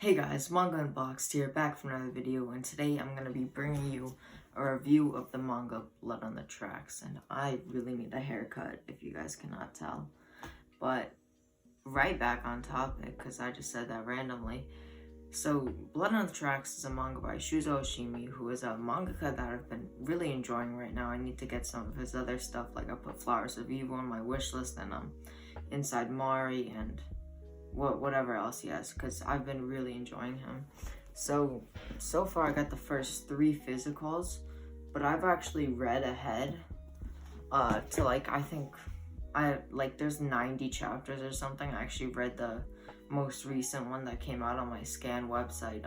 Hey guys, Manga Unboxed here, back for another video, and today I'm going to be bringing you a review of the manga Blood on the Tracks, and I really need a haircut, if you guys cannot tell. But, right back on topic, because I just said that randomly. So, Blood on the Tracks is a manga by Shuzo Oshimi, who is a mangaka that I've been really enjoying right now. I need to get some of his other stuff, like I put Flowers of Evil on my wish list, and Inside Mari, and whatever else he has, because I've been really enjoying him. So far I got the first 3 physicals, but I've actually read ahead to I think there's 90 chapters or something. I actually read the most recent one that came out on my scan website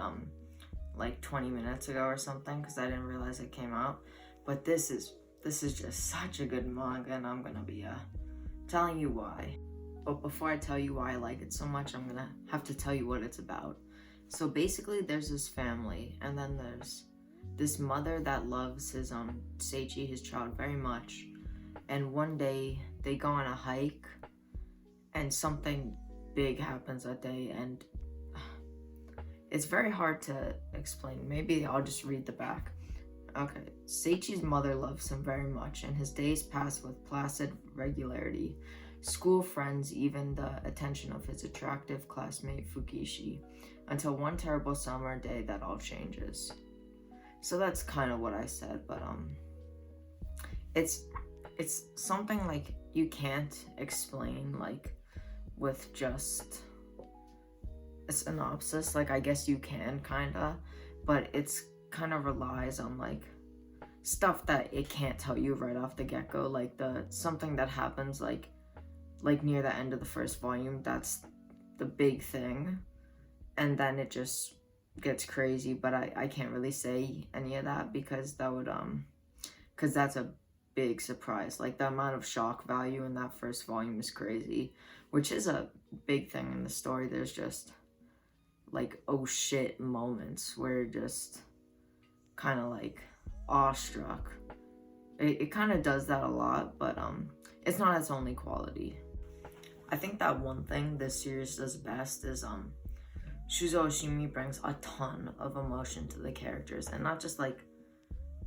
like 20 minutes ago or something, because I didn't realize it came out. But this is just such a good manga, and I'm gonna be telling you why. But before I tell you why I like it so much, I'm gonna have to tell you what it's about. So basically, there's this family, and then there's this mother that loves his Seichi, his child, very much. And one day they go on a hike, and something big happens that day, and it's very hard to explain. Maybe I'll just read the back. Okay, Seichi's mother loves him very much, and his days pass with placid regularity. School friends, even the attention of his attractive classmate Fukishi, until one terrible summer day that all changes. So that's kind of what I said, but it's something like you can't explain like with just a synopsis. Like, I guess you can kinda, but it's kind of relies on like stuff that it can't tell you right off the get-go, like something that happens like near the end of the first volume. That's the big thing, and then it just gets crazy, but I can't really say any of that because that would because that's a big surprise. Like, the amount of shock value in that first volume is crazy, which is a big thing in the story. There's just like oh shit moments where you're just kind of like awestruck. It kind of does that a lot, but it's not its only quality. I think that one thing this series does best is Shuzo Oshimi brings a ton of emotion to the characters, and not just like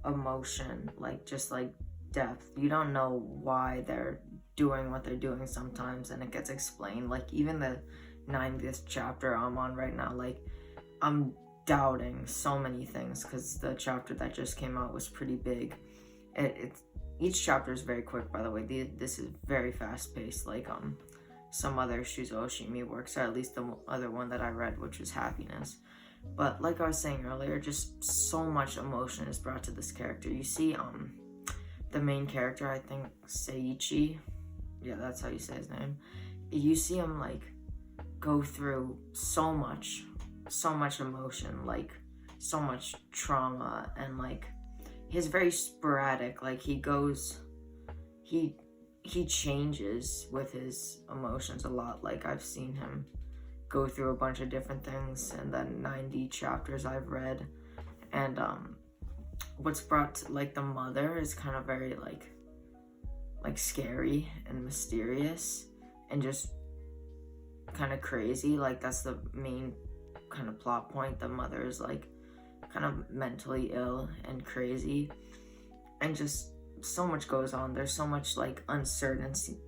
emotion, like just like depth. You don't know why they're doing what they're doing sometimes, and it gets explained. Like, even the 90th chapter I'm on right now, like, I'm doubting so many things because the chapter that just came out was pretty big. Each chapter is very quick, by the way. This is very fast paced, like some other Shuzo Oshimi works, or at least the other one that I read, which was Happiness. But like I was saying earlier, just so much emotion is brought to this character. You see the main character, I think Seiichi, yeah, that's how you say his name. You see him like go through so much emotion, like so much trauma, and like he's very sporadic. Like, he changes with his emotions a lot. Like, I've seen him go through a bunch of different things in the 90 chapters I've read. And what's brought to, like, the mother is kind of very like scary and mysterious and just kind of crazy. Like, that's the main kind of plot point. The mother is like kind of mentally ill and crazy, and just so much goes on. There's so much like uncertainty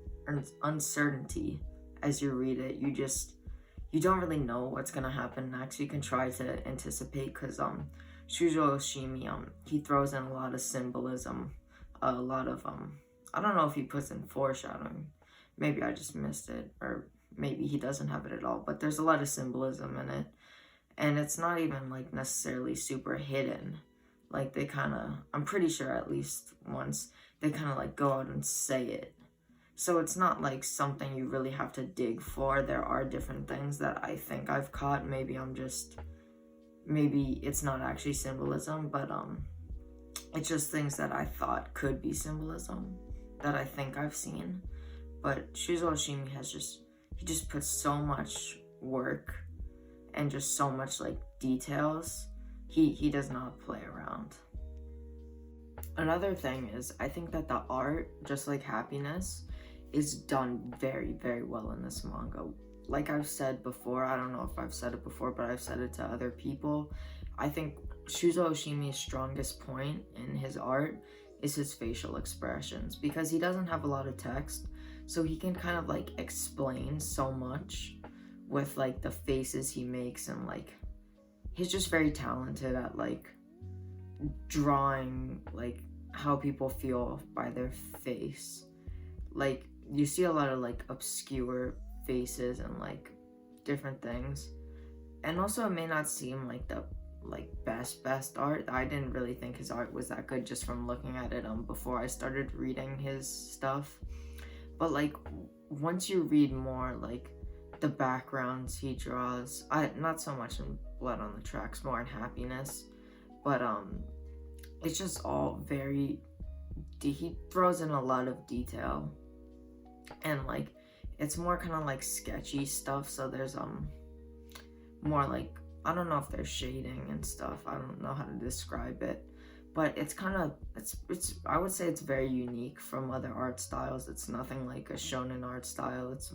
as you read it. You don't really know what's gonna happen next. You can try to anticipate, because Shuzo Oshimi he throws in a lot of symbolism, a lot of I don't know if he puts in foreshadowing. Maybe I just missed it, or maybe he doesn't have it at all, but there's a lot of symbolism in it, and it's not even like necessarily super hidden. Like, they kind of, I'm pretty sure at least once, they kind of like go out and say it. So it's not like something you really have to dig for. There are different things that I think I've caught. Maybe it's not actually symbolism, but it's just things that I thought could be symbolism that I think I've seen. But Shuzo Oshimi he just puts so much work and just so much like details. He does not play around. Another thing is, I think that the art, just like Happiness, is done very, very well in this manga. like I've said before, I don't know if I've said it before, but I've said it to other people. I think Shuzo Oshimi's strongest point in his art is his facial expressions, because he doesn't have a lot of text, so he can kind of like explain so much with like the faces he makes, and like he's just very talented at like drawing like how people feel by their face. Like you see a lot of like obscure faces and like different things, and also it may not seem like the like best art. I didn't really think his art was that good just from looking at it before I started reading his stuff, but like once you read more, like the backgrounds he draws, not so much in Blood on the Tracks, more in Happiness, but it's just all very he throws in a lot of detail, and like it's more kind of like sketchy stuff, so there's more like, I don't know if there's shading and stuff, I don't know how to describe it, but it's kind of it's I would say it's very unique from other art styles. It's nothing like a shonen art style. It's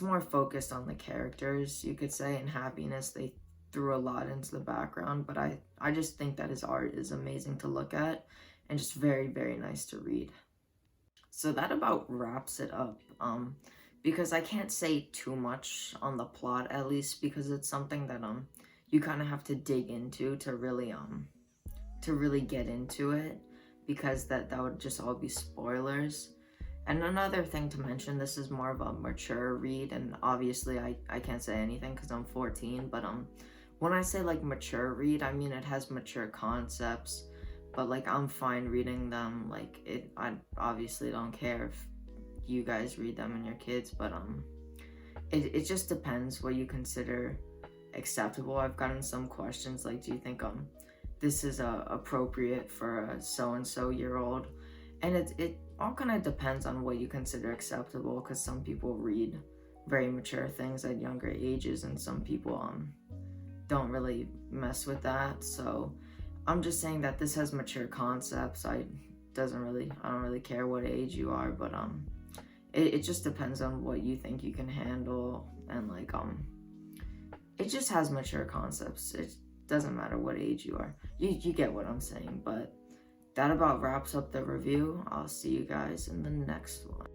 more focused on the characters, you could say. In Happiness they threw a lot into the background, but I just think that his art is amazing to look at and just very, very nice to read. So that about wraps it up, because I can't say too much on the plot, at least because it's something that you kind of have to dig into to really get into it, because that would just all be spoilers. And another thing to mention, this is more of a mature read, and obviously I can't say anything because I'm 14, but when I say like mature read, I mean it has mature concepts, but like I'm fine reading them. Like I obviously don't care if you guys read them and your kids, but it just depends what you consider acceptable. I've gotten some questions like, do you think this is appropriate for a so-and-so year old? And it all kind of depends on what you consider acceptable, because some people read very mature things at younger ages and some people don't really mess with that. So I'm just saying that this has mature concepts. I don't really care what age you are, but it just depends on what you think you can handle, and like it just has mature concepts. It doesn't matter what age you are. You get what I'm saying. But that about wraps up the review. I'll see you guys in the next one.